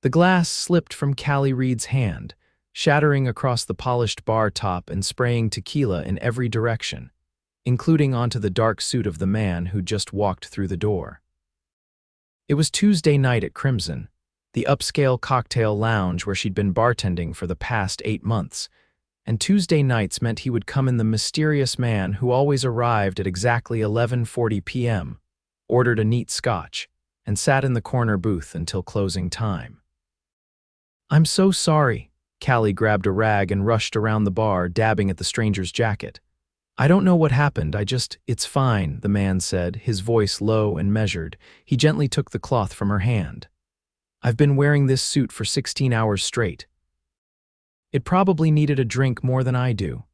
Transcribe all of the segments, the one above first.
The glass slipped from Kallie Reed's hand, shattering across the polished bar top and spraying tequila in every direction, including onto the dark suit of the man who just walked through the door. It was Tuesday night at Crimson, the upscale cocktail lounge where she'd been bartending for the past 8 months, and Tuesday nights meant he would come in the mysterious man who always arrived at exactly 11:40 p.m., ordered a neat scotch, and sat in the corner booth until closing time. "I'm so sorry." Kallie grabbed a rag and rushed around the bar, dabbing at the stranger's jacket. "I don't know what happened, It's fine," the man said, his voice low and measured. He gently took the cloth from her hand. "I've been wearing this suit for 16 hours straight. It probably needed a drink more than I do."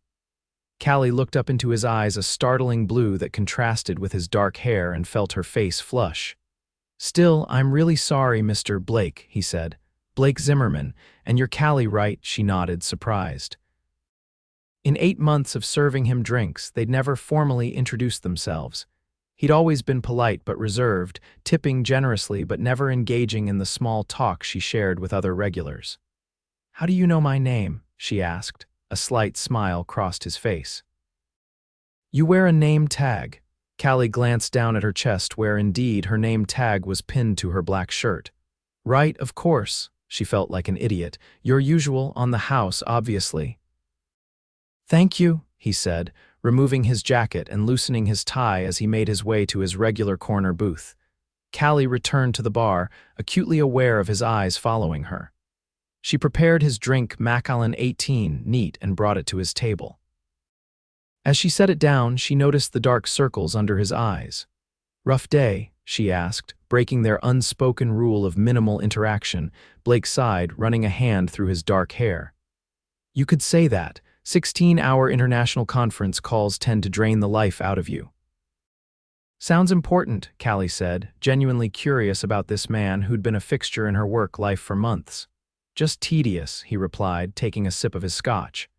Kallie looked up into his eyes, a startling blue that contrasted with his dark hair, and felt her face flush. "Still, I'm really sorry, Mr. Blake," he said. "Blake Zimmerman, and you're Kallie, right?" She nodded, surprised. In 8 months of serving him drinks, they'd never formally introduced themselves. He'd always been polite but reserved, tipping generously but never engaging in the small talk she shared with other regulars. "How do you know my name?" she asked. A slight smile crossed his face. "You wear a name tag." Kallie glanced down at her chest where, indeed, her name tag was pinned to her black shirt. "Right, of course." She felt like an idiot. "Your usual, on the house, obviously." "Thank you," he said, removing his jacket and loosening his tie as he made his way to his regular corner booth. Kallie returned to the bar, acutely aware of his eyes following her. She prepared his drink, Macallan 18, neat, and brought it to his table. As she set it down, she noticed the dark circles under his eyes. "Rough day?" she asked, breaking their unspoken rule of minimal interaction. Blake sighed, running a hand through his dark hair. "You could say that. 16-hour international conference calls tend to drain the life out of you." "Sounds important," Kallie said, genuinely curious about this man who'd been a fixture in her work life for months. "Just tedious," he replied, taking a sip of his scotch.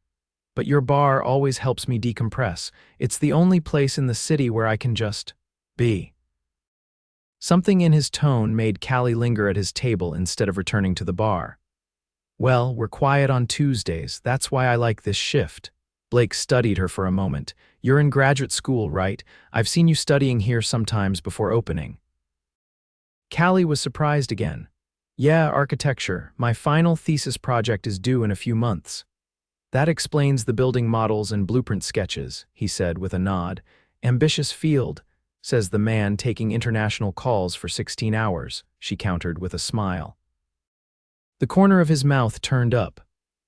"But your bar always helps me decompress. It's the only place in the city where I can just be." Something in his tone made Kallie linger at his table instead of returning to the bar. "Well, we're quiet on Tuesdays. That's why I like this shift." Blake studied her for a moment. "You're in graduate school, right? I've seen you studying here sometimes before opening." Kallie was surprised again. "Yeah, architecture. My final thesis project is due in a few months." "That explains the building models and blueprint sketches," he said with a nod. "Ambitious field," says the man taking international calls for 16 hours, she countered with a smile. The corner of his mouth turned up.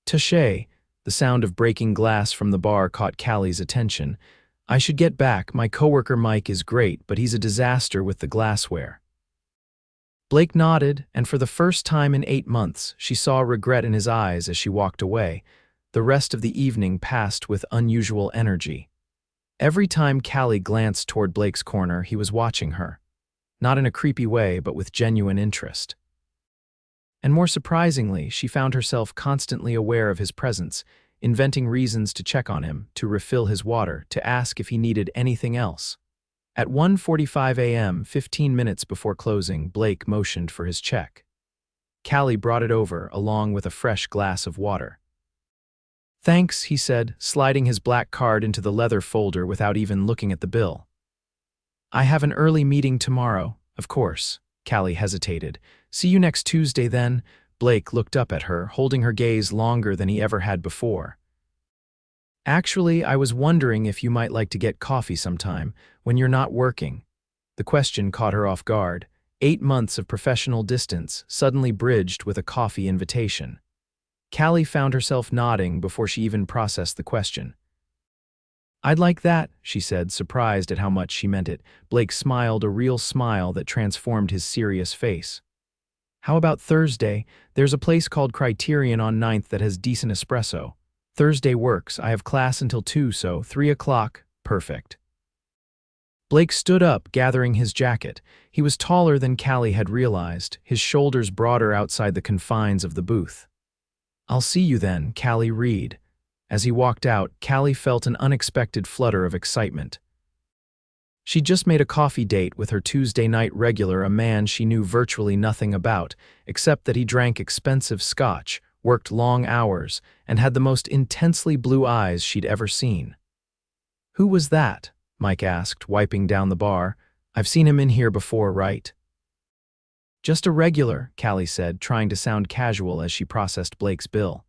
"Touché." The sound of breaking glass from the bar caught Kallie's attention. "I should get back. My coworker Mike is great, but he's a disaster with the glassware." Blake nodded, and for the first time in 8 months, she saw regret in his eyes as she walked away. The rest of the evening passed with unusual energy. Every time Kallie glanced toward Blake's corner, he was watching her. Not in a creepy way, but with genuine interest. And more surprisingly, she found herself constantly aware of his presence, inventing reasons to check on him, to refill his water, to ask if he needed anything else. At 1:45 a.m., 15 minutes before closing, Blake motioned for his check. Kallie brought it over, along with a fresh glass of water. "Thanks," he said, sliding his black card into the leather folder without even looking at the bill. "I have an early meeting tomorrow, of course." Kallie hesitated. "See you next Tuesday, then." Blake looked up at her, holding her gaze longer than he ever had before. "Actually, I was wondering if you might like to get coffee sometime, when you're not working." The question caught her off guard. 8 months of professional distance, suddenly bridged with a coffee invitation. Kallie found herself nodding before she even processed the question. "I'd like that," she said, surprised at how much she meant it. Blake smiled, a real smile that transformed his serious face. "How about Thursday? There's a place called Criterion on 9th that has decent espresso. Thursday works. I have class until 2, so 3 o'clock, perfect." Blake stood up, gathering his jacket. He was taller than Kallie had realized, his shoulders broader outside the confines of the booth. "I'll see you then, Kallie Reed." As he walked out, Kallie felt an unexpected flutter of excitement. She'd just made a coffee date with her Tuesday night regular, a man she knew virtually nothing about, except that he drank expensive scotch, worked long hours, and had the most intensely blue eyes she'd ever seen. "Who was that?" Mike asked, wiping down the bar. "I've seen him in here before, right?" "Just a regular," Kallie said, trying to sound casual as she processed Blake's bill.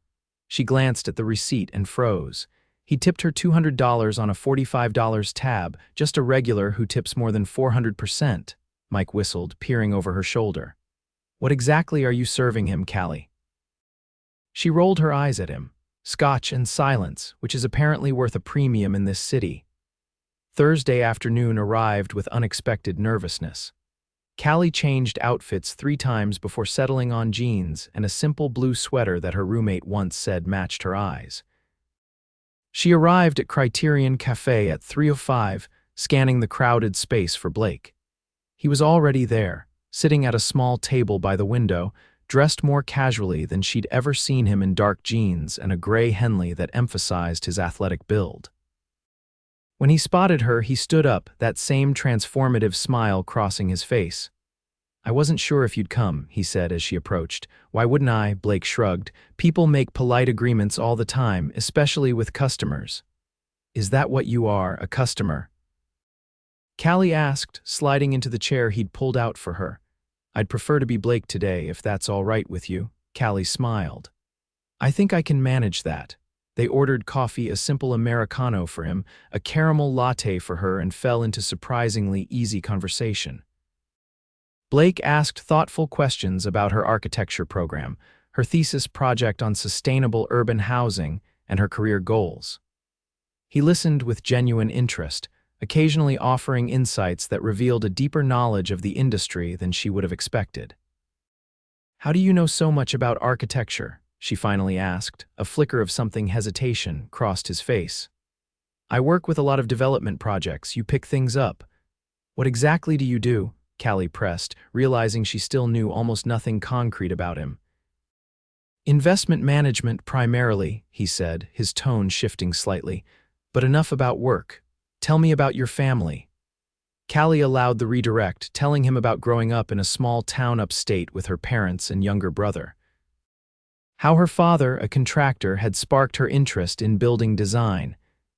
She glanced at the receipt and froze. He tipped her $200 on a $45 tab, just a regular who tips more than 400%, Mike whistled, peering over her shoulder. "What exactly are you serving him, Kallie?" She rolled her eyes at him. "Scotch and silence, which is apparently worth a premium in this city." Thursday afternoon arrived with unexpected nervousness. Kallie changed outfits 3 times before settling on jeans and a simple blue sweater that her roommate once said matched her eyes. She arrived at Criterion Cafe at 3:05, scanning the crowded space for Blake. He was already there, sitting at a small table by the window, dressed more casually than she'd ever seen him, in dark jeans and a gray Henley that emphasized his athletic build. When he spotted her, he stood up, that same transformative smile crossing his face. "I wasn't sure if you'd come," he said as she approached. "Why wouldn't I?" Blake shrugged. "People make polite agreements all the time, especially with customers." "Is that what you are, a customer?" Kallie asked, sliding into the chair he'd pulled out for her. "I'd prefer to be Blake today, if that's all right with you." Kallie smiled. "I think I can manage that." They ordered coffee, a simple Americano for him, a caramel latte for her, and fell into surprisingly easy conversation. Blake asked thoughtful questions about her architecture program, her thesis project on sustainable urban housing, and her career goals. He listened with genuine interest, occasionally offering insights that revealed a deeper knowledge of the industry than she would have expected. "How do you know so much about architecture?" she finally asked. A flicker of something hesitation crossed his face. "I work with a lot of development projects. You pick things up." "What exactly do you do?" Kallie pressed, realizing she still knew almost nothing concrete about him. "Investment management primarily," he said, his tone shifting slightly. "But enough about work. Tell me about your family." Kallie allowed the redirect, telling him about growing up in a small town upstate with her parents and younger brother. How her father, a contractor, had sparked her interest in building design.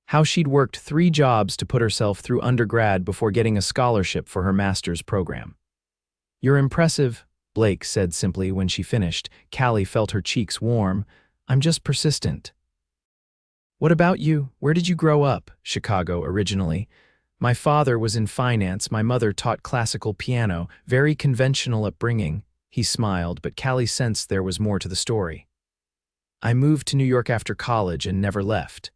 How she'd worked 3 jobs to put herself through undergrad before getting a scholarship for her master's program. "You're impressive," Blake said simply when she finished. Kallie felt her cheeks warm. "I'm just persistent." "What about you? Where did you grow up?" "Chicago originally. My father was in finance, my mother taught classical piano, very conventional upbringing." He smiled, but Kallie sensed there was more to the story. "I moved to New York after college and never left."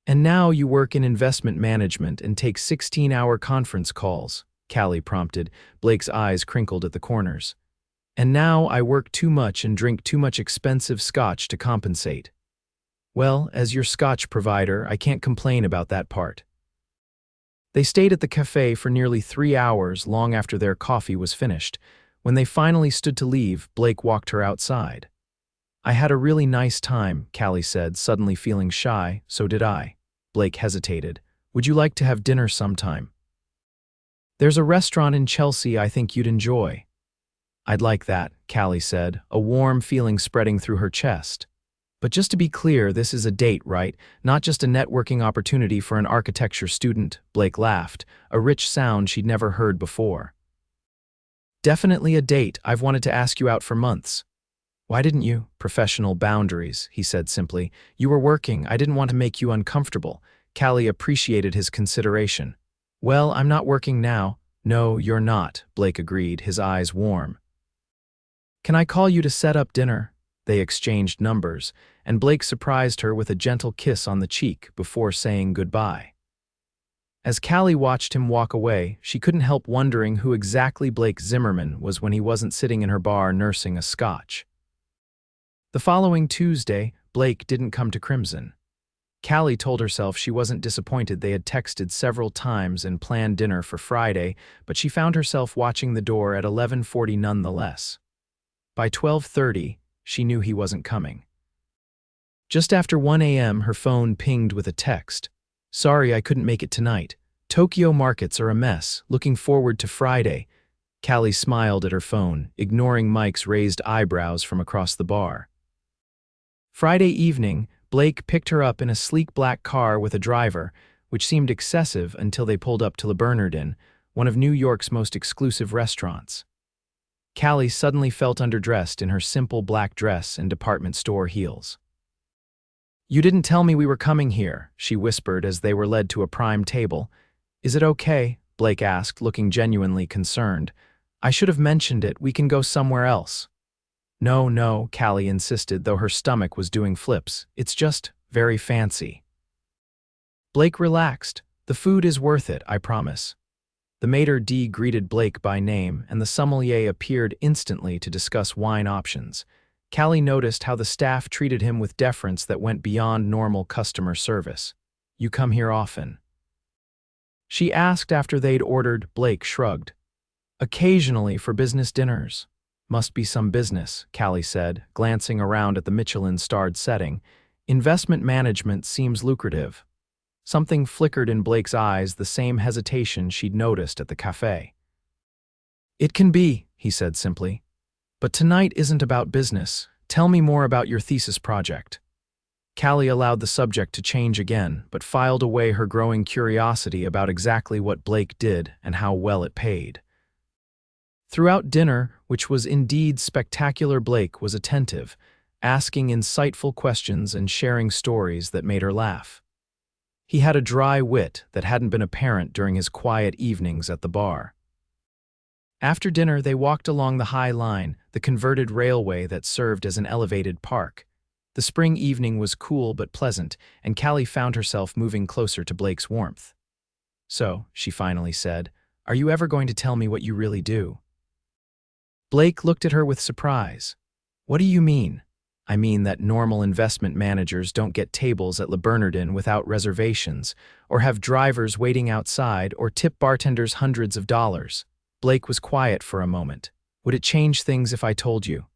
"And now you work in investment management and take 16-hour conference calls," Kallie prompted. Blake's eyes crinkled at the corners. "And now I work too much and drink too much expensive scotch to compensate." "Well, as your scotch provider, I can't complain about that part." They stayed at the cafe for nearly 3 hours, long after their coffee was finished. When they finally stood to leave, Blake walked her outside. "I had a really nice time," Kallie said, suddenly feeling shy. "So did I." Blake hesitated. "Would you like to have dinner sometime?" "There's a restaurant in Chelsea I think you'd enjoy." "I'd like that," Kallie said, a warm feeling spreading through her chest. "But just to be clear, this is a date, right? Not just a networking opportunity for an architecture student." Blake laughed, a rich sound she'd never heard before. "Definitely a date. I've wanted to ask you out for months." "Why didn't you?" "Professional boundaries," he said simply. "You were working. I didn't want to make you uncomfortable." Kallie appreciated his consideration. "Well, I'm not working now." "No, you're not," Blake agreed, his eyes warm. "Can I call you to set up dinner?" They exchanged numbers, and Blake surprised her with a gentle kiss on the cheek before saying goodbye. As Kallie watched him walk away, she couldn't help wondering who exactly Blake Zimmerman was when he wasn't sitting in her bar nursing a scotch. The following Tuesday, Blake didn't come to Crimson. Kallie told herself she wasn't disappointed. They had texted several times and planned dinner for Friday, but she found herself watching the door at 11:40 nonetheless. By 12:30, she knew he wasn't coming. Just after 1 a.m., her phone pinged with a text. "Sorry I couldn't make it tonight. Tokyo markets are a mess, looking forward to Friday. Kallie smiled at her phone, ignoring Mike's raised eyebrows from across the bar. Friday evening, Blake picked her up in a sleek black car with a driver, which seemed excessive until they pulled up to Le Bernardin, one of New York's most exclusive restaurants. Kallie suddenly felt underdressed in her simple black dress and department store heels. "You didn't tell me we were coming here," she whispered as they were led to a prime table. "Is it okay?" Blake asked, looking genuinely concerned. "I should have mentioned it. We can go somewhere else." "No, no," Kallie insisted, though her stomach was doing flips. "It's just very fancy." Blake relaxed. "The food is worth it, I promise." The maitre d' greeted Blake by name, and the sommelier appeared instantly to discuss wine options. Kallie noticed how the staff treated him with deference that went beyond normal customer service. "You come here often?" she asked after they'd ordered. Blake shrugged. "Occasionally for business dinners." "Must be some business," Kallie said, glancing around at the Michelin-starred setting. "Investment management seems lucrative." Something flickered in Blake's eyes, the same hesitation she'd noticed at the cafe. "It can be," he said simply. "But tonight isn't about business. Tell me more about your thesis project." Kallie allowed the subject to change again, but filed away her growing curiosity about exactly what Blake did and how well it paid. Throughout dinner, which was indeed spectacular, Blake was attentive, asking insightful questions and sharing stories that made her laugh. He had a dry wit that hadn't been apparent during his quiet evenings at the bar. After dinner, they walked along the High Line, the converted railway that served as an elevated park. The spring evening was cool but pleasant, and Kallie found herself moving closer to Blake's warmth. "So," she finally said, "are you ever going to tell me what you really do?" Blake looked at her with surprise. "What do you mean?" "I mean that normal investment managers don't get tables at Le Bernardin without reservations, or have drivers waiting outside, or tip bartenders hundreds of dollars." Blake was quiet for a moment. "Would it change things if I told you?"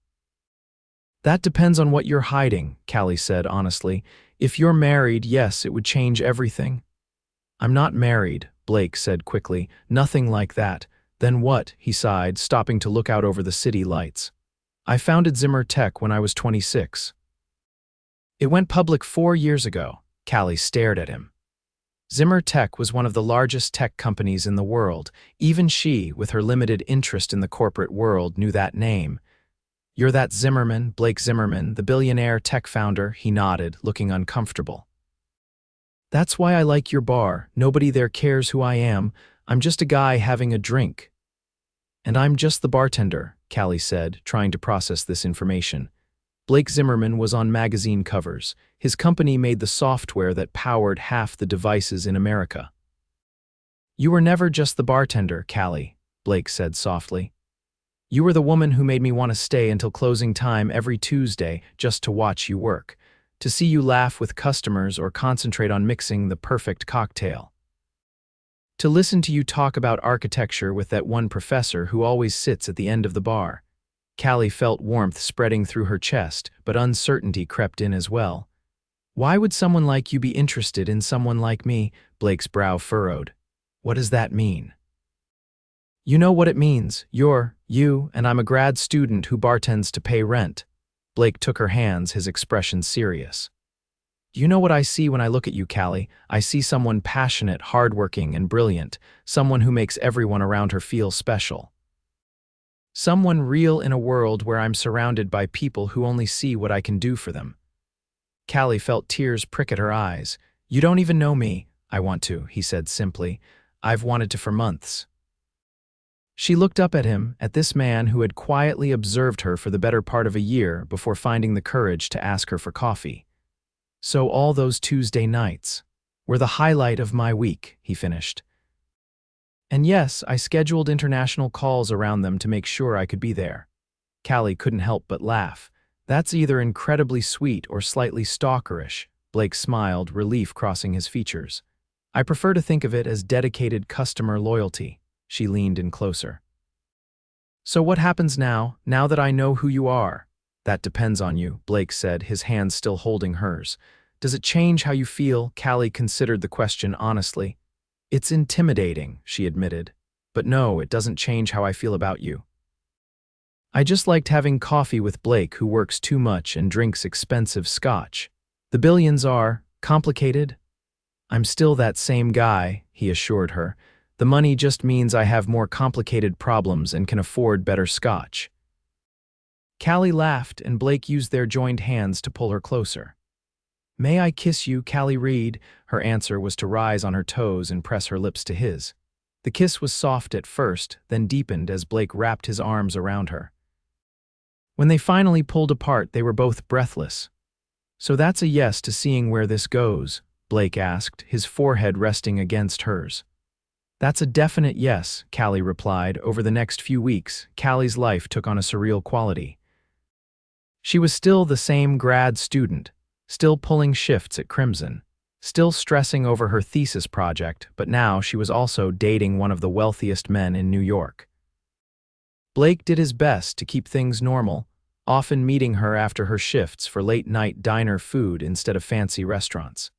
"That depends on what you're hiding," Kallie said honestly. "If you're married, yes, it would change everything." "I'm not married," Blake said quickly. "Nothing like that." "Then what?" he sighed, stopping to look out over the city lights. "I founded Zimmer Tech when I was 26. It went public 4 years ago." Kallie stared at him. Zimmer Tech was one of the largest tech companies in the world. Even she, with her limited interest in the corporate world, knew that name. "You're that Zimmerman, Blake Zimmerman, the billionaire tech founder," he nodded, looking uncomfortable. "That's why I like your bar. Nobody there cares who I am. I'm just a guy having a drink." "And I'm just the bartender," Kallie said, trying to process this information. Blake Zimmerman was on magazine covers. His company made the software that powered half the devices in America. "You were never just the bartender, Kallie," Blake said softly. "You were the woman who made me want to stay until closing time every Tuesday just to watch you work, to see you laugh with customers or concentrate on mixing the perfect cocktail. To listen to you talk about architecture with that one professor who always sits at the end of the bar." Kallie felt warmth spreading through her chest, but uncertainty crept in as well. "Why would someone like you be interested in someone like me?" Blake's brow furrowed. "What does that mean?" "You know what it means. You're you, and I'm a grad student who bartends to pay rent." Blake took her hands, his expression serious. "Do you know what I see when I look at you, Kallie? I see someone passionate, hardworking, and brilliant, someone who makes everyone around her feel special. Someone real in a world where I'm surrounded by people who only see what I can do for them." Kallie felt tears prick at her eyes. "You don't even know me." "I want to," he said simply. "I've wanted to for months." She looked up at him, at this man who had quietly observed her for the better part of a year before finding the courage to ask her for coffee. "So all those Tuesday nights were the highlight of my week," he finished. "And yes, I scheduled international calls around them to make sure I could be there." Kallie couldn't help but laugh. "That's either incredibly sweet or slightly stalkerish." Blake smiled, relief crossing his features. "I prefer to think of it as dedicated customer loyalty." She leaned in closer. "So what happens now that I know who you are?" "That depends on you," Blake said, his hand still holding hers. "Does it change how you feel?" Kallie considered the question honestly. It's intimidating, she admitted. But no, it doesn't change how I feel about you. I just liked having coffee with Blake, who works too much and drinks expensive scotch. The billions are complicated. I'm still that same guy, he assured her. The money just means I have more complicated problems and can afford better scotch. Kallie laughed, and Blake used their joined hands to pull her closer. May I kiss you, Kallie Reed? Her answer was to rise on her toes and press her lips to his. The kiss was soft at first, then deepened as Blake wrapped his arms around her. When they finally pulled apart, they were both breathless. So that's a yes to seeing where this goes, Blake asked, his forehead resting against hers. That's a definite yes, Kallie replied. Over the next few weeks, Kallie's life took on a surreal quality. She was still the same grad student, still pulling shifts at Crimson, still stressing over her thesis project, but now she was also dating one of the wealthiest men in New York. Blake did his best to keep things normal, often meeting her after her shifts for late-night diner food instead of fancy restaurants.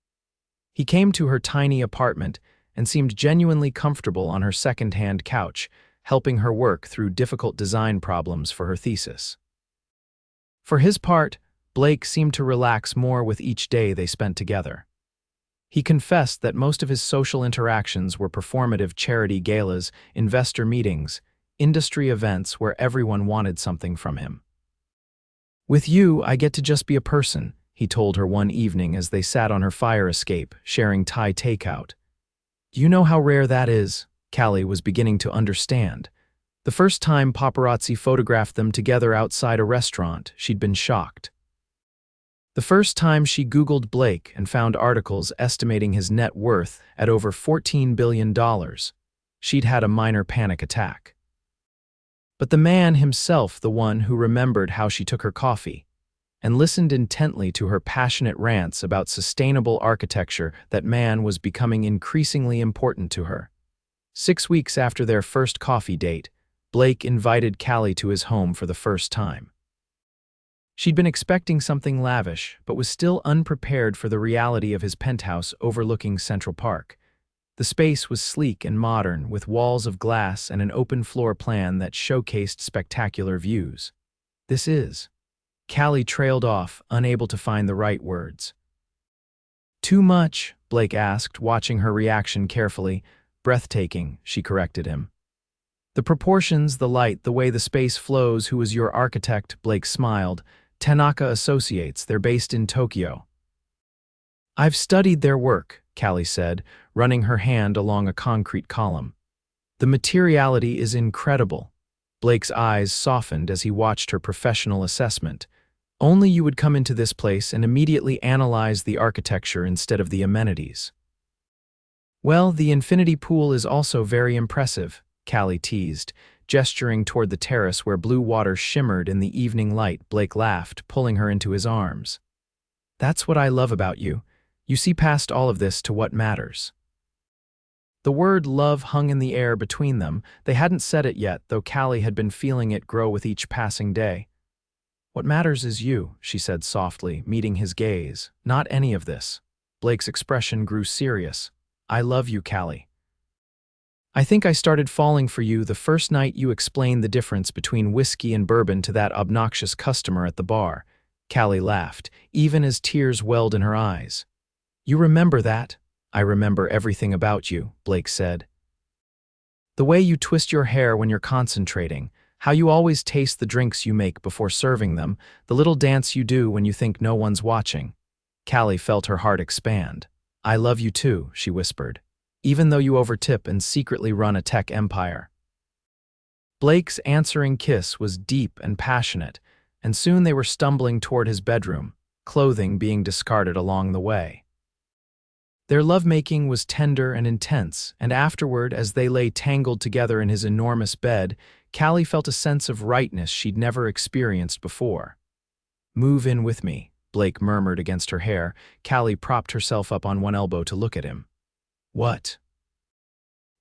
He came to her tiny apartment and seemed genuinely comfortable on her second-hand couch, helping her work through difficult design problems for her thesis. For his part, Blake seemed to relax more with each day they spent together. He confessed that most of his social interactions were performative charity galas, investor meetings, industry events where everyone wanted something from him. With you, I get to just be a person, he told her one evening as they sat on her fire escape, sharing Thai takeout. Do you know how rare that is? Kallie was beginning to understand. The first time paparazzi photographed them together outside a restaurant, she'd been shocked. The first time she Googled Blake and found articles estimating his net worth at over $14 billion, she'd had a minor panic attack. But the man himself, the one who remembered how she took her coffee and listened intently to her passionate rants about sustainable architecture, that man was becoming increasingly important to her. 6 weeks after their first coffee date, Blake invited Kallie to his home for the first time. She'd been expecting something lavish, but was still unprepared for the reality of his penthouse overlooking Central Park. The space was sleek and modern, with walls of glass and an open floor plan that showcased spectacular views. This is. Kallie trailed off, unable to find the right words. Too much? Blake asked, watching her reaction carefully. Breathtaking, she corrected him. The proportions, the light, the way the space flows. Who was your architect? Blake smiled. Tanaka Associates, they're based in Tokyo. I've studied their work, Kallie said, running her hand along a concrete column. The materiality is incredible. Blake's eyes softened as he watched her professional assessment. Only you would come into this place and immediately analyze the architecture instead of the amenities. Well, the infinity pool is also very impressive, Kallie teased, gesturing toward the terrace where blue water shimmered in the evening light. Blake laughed, pulling her into his arms. That's what I love about you. You see past all of this to what matters. The word love hung in the air between them. They hadn't said it yet, though Kallie had been feeling it grow with each passing day. What matters is you, she said softly, meeting his gaze. Not any of this. Blake's expression grew serious. I love you, Kallie. I think I started falling for you the first night you explained the difference between whiskey and bourbon to that obnoxious customer at the bar. Kallie laughed, even as tears welled in her eyes. You remember that? I remember everything about you, Blake said. The way you twist your hair when you're concentrating, how you always taste the drinks you make before serving them, the little dance you do when you think no one's watching. Kallie felt her heart expand. I love you too, she whispered, even though you overtip and secretly run a tech empire. Blake's answering kiss was deep and passionate, and soon they were stumbling toward his bedroom, clothing being discarded along the way. Their lovemaking was tender and intense, and afterward, as they lay tangled together in his enormous bed, Kallie felt a sense of rightness she'd never experienced before. Move in with me, Blake murmured against her hair. Kallie propped herself up on one elbow to look at him. What?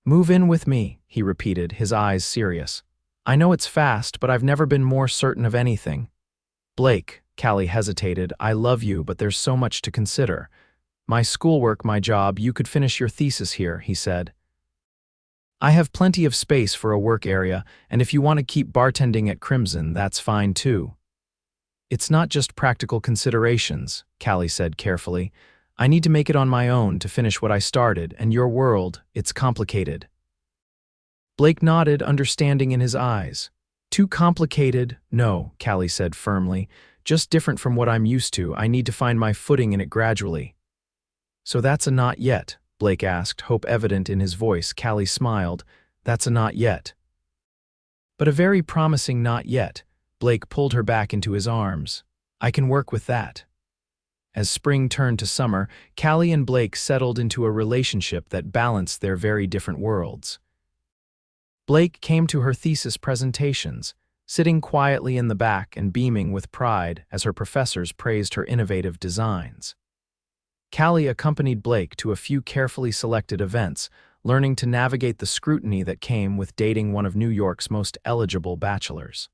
Move in with me, he repeated, his eyes serious. I know it's fast, but I've never been more certain of anything. Blake, Kallie hesitated, I love you, but there's so much to consider. My schoolwork, my job, you could finish your thesis here, he said. I have plenty of space for a work area, and if you want to keep bartending at Crimson, that's fine too. It's not just practical considerations, Kallie said carefully. I need to make it on my own to finish what I started, and your world, it's complicated. Blake nodded, understanding in his eyes. Too complicated? No, Kallie said firmly. Just different from what I'm used to. I need to find my footing in it gradually. So that's a not yet, Blake asked, hope evident in his voice. Kallie smiled. That's a not yet. But a very promising not yet. Blake pulled her back into his arms. I can work with that. As spring turned to summer, Kallie and Blake settled into a relationship that balanced their very different worlds. Blake came to her thesis presentations, sitting quietly in the back and beaming with pride as her professors praised her innovative designs. Kallie accompanied Blake to a few carefully selected events, learning to navigate the scrutiny that came with dating one of New York's most eligible bachelors.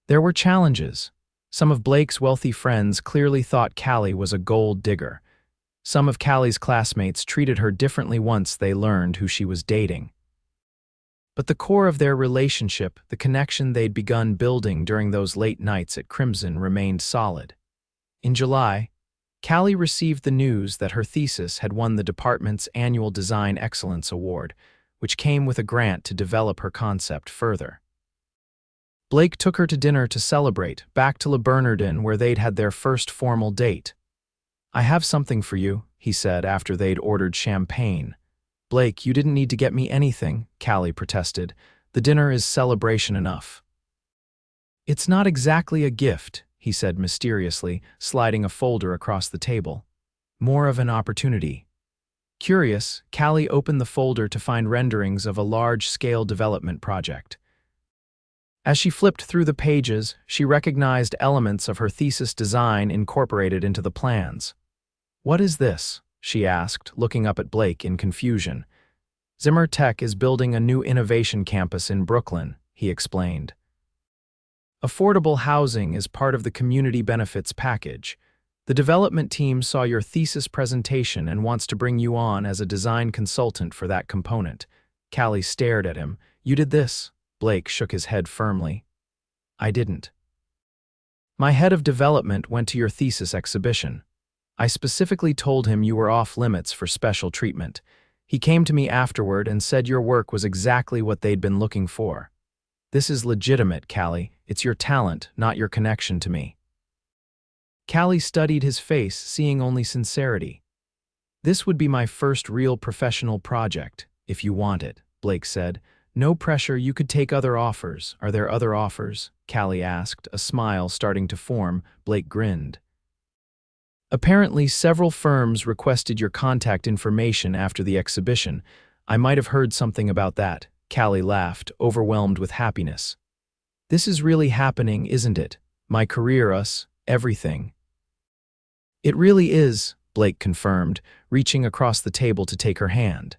There were challenges. Some of Blake's wealthy friends clearly thought Kallie was a gold digger. Some of Kallie's classmates treated her differently once they learned who she was dating. But the core of their relationship, the connection they'd begun building during those late nights at Crimson, remained solid. In July, Kallie received the news that her thesis had won the department's annual Design Excellence Award, which came with a grant to develop her concept further. Blake took her to dinner to celebrate, back to Le Bernardin where they'd had their first formal date. I have something for you, he said after they'd ordered champagne. Blake, you didn't need to get me anything, Kallie protested. The dinner is celebration enough. It's not exactly a gift, he said mysteriously, sliding a folder across the table. More of an opportunity. Curious, Kallie opened the folder to find renderings of a large-scale development project. As she flipped through the pages, she recognized elements of her thesis design incorporated into the plans. What is this? She asked, looking up at Blake in confusion. Zimmer Tech is building a new innovation campus in Brooklyn, he explained. Affordable housing is part of the community benefits package. The development team saw your thesis presentation and wants to bring you on as a design consultant for that component. Kallie stared at him. You did this? Blake shook his head firmly. I didn't. My head of development went to your thesis exhibition. I specifically told him you were off limits for special treatment. He came to me afterward and said your work was exactly what they'd been looking for. This is legitimate, Kallie. It's your talent, not your connection to me. Kallie studied his face, seeing only sincerity. This would be my first real professional project, if you want it, Blake said. No pressure, you could take other offers. Are there other offers? Kallie asked, a smile starting to form. Blake grinned. Apparently, several firms requested your contact information after the exhibition. I might have heard something about that. Kallie laughed, overwhelmed with happiness. This is really happening, isn't it? My career, us, everything. It really is, Blake confirmed, reaching across the table to take her hand.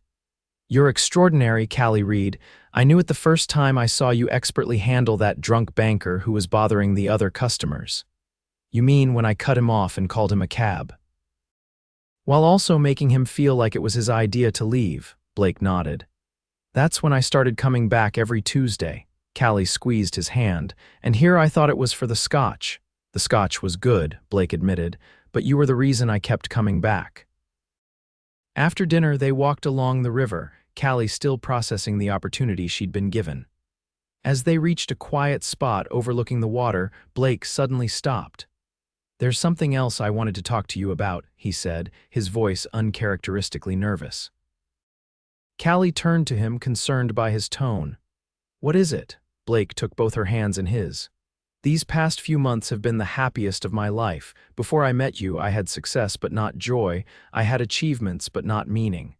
You're extraordinary, Kallie Reed. I knew it the first time I saw you expertly handle that drunk banker who was bothering the other customers. You mean when I cut him off and called him a cab? While also making him feel like it was his idea to leave, Blake nodded. That's when I started coming back every Tuesday. Kallie squeezed his hand, and here I thought it was for the scotch. The scotch was good, Blake admitted, but you were the reason I kept coming back. After dinner, they walked along the river, Kallie still processing the opportunity she'd been given. As they reached a quiet spot overlooking the water, Blake suddenly stopped. There's something else I wanted to talk to you about, he said, his voice uncharacteristically nervous. Kallie turned to him, concerned by his tone. What is it? Blake took both her hands in his. These past few months have been the happiest of my life. Before I met you, I had success but not joy. I had achievements but not meaning.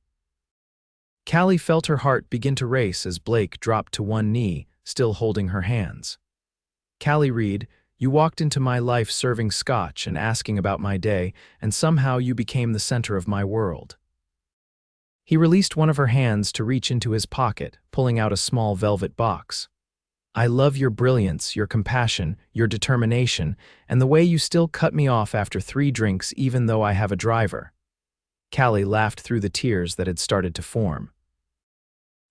Kallie felt her heart begin to race as Blake dropped to one knee, still holding her hands. Kallie Reed, you walked into my life serving scotch and asking about my day, and somehow you became the center of my world. He released one of her hands to reach into his pocket, pulling out a small velvet box. I love your brilliance, your compassion, your determination, and the way you still cut me off after 3 drinks even though I have a driver. Kallie laughed through the tears that had started to form.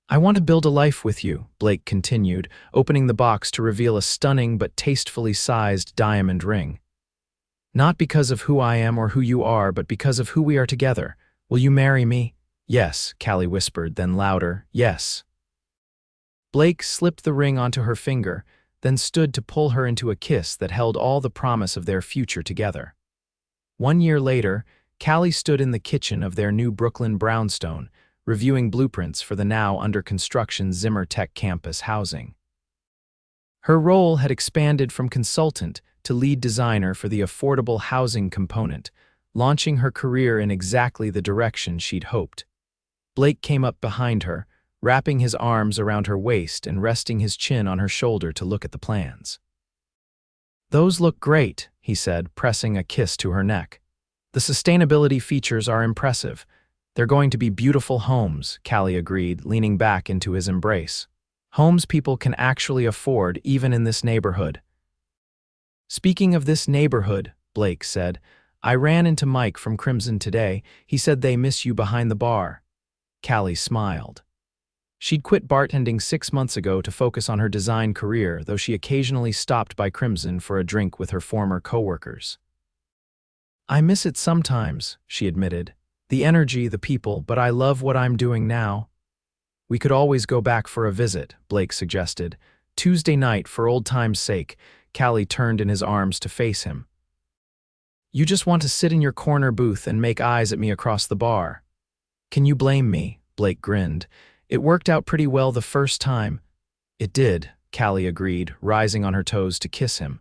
I want to build a life with you, Blake continued, opening the box to reveal a stunning but tastefully sized diamond ring. Not because of who I am or who you are, but because of who we are together. Will you marry me? Yes, Kallie whispered, then louder, yes. Blake slipped the ring onto her finger, then stood to pull her into a kiss that held all the promise of their future together. 1 year later, Kallie stood in the kitchen of their new Brooklyn brownstone, reviewing blueprints for the now under-construction Zimmer Tech campus housing. Her role had expanded from consultant to lead designer for the affordable housing component, launching her career in exactly the direction she'd hoped. Blake came up behind her, wrapping his arms around her waist and resting his chin on her shoulder to look at the plans. "Those look great," he said, pressing a kiss to her neck. "The sustainability features are impressive. They're going to be beautiful homes," Kallie agreed, leaning back into his embrace. "Homes people can actually afford even in this neighborhood." "Speaking of this neighborhood," Blake said, "I ran into Mike from Crimson today. He said they miss you behind the bar." Kallie smiled. She'd quit bartending 6 months ago to focus on her design career, though she occasionally stopped by Crimson for a drink with her former coworkers. "I miss it sometimes," she admitted. "The energy, the people, but I love what I'm doing now." "We could always go back for a visit," Blake suggested. Tuesday night, for old time's sake. Kallie turned in his arms to face him. "You just want to sit in your corner booth and make eyes at me across the bar." "Can you blame me?" Blake grinned. "It worked out pretty well the first time." "It did," Kallie agreed, rising on her toes to kiss him.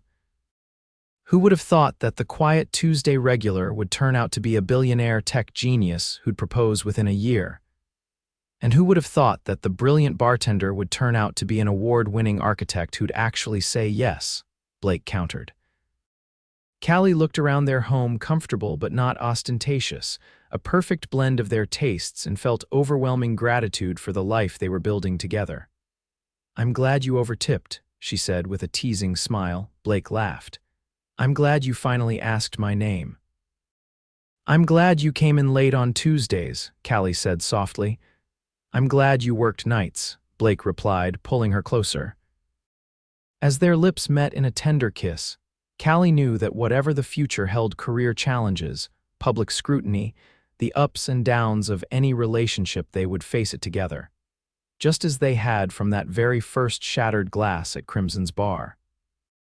Who would have thought that the quiet Tuesday regular would turn out to be a billionaire tech genius who'd propose within a year? And who would have thought that the brilliant bartender would turn out to be an award-winning architect who'd actually say yes? Blake countered. Kallie looked around their home, comfortable but not ostentatious, a perfect blend of their tastes, and felt overwhelming gratitude for the life they were building together. "I'm glad you overtipped," she said with a teasing smile. Blake laughed. "I'm glad you finally asked my name." "I'm glad you came in late on Tuesdays," Kallie said softly. "I'm glad you worked nights," Blake replied, pulling her closer. As their lips met in a tender kiss, Kallie knew that whatever the future held, career challenges, public scrutiny, the ups and downs of any relationship, they would face it together, just as they had from that very first shattered glass at Crimson's bar.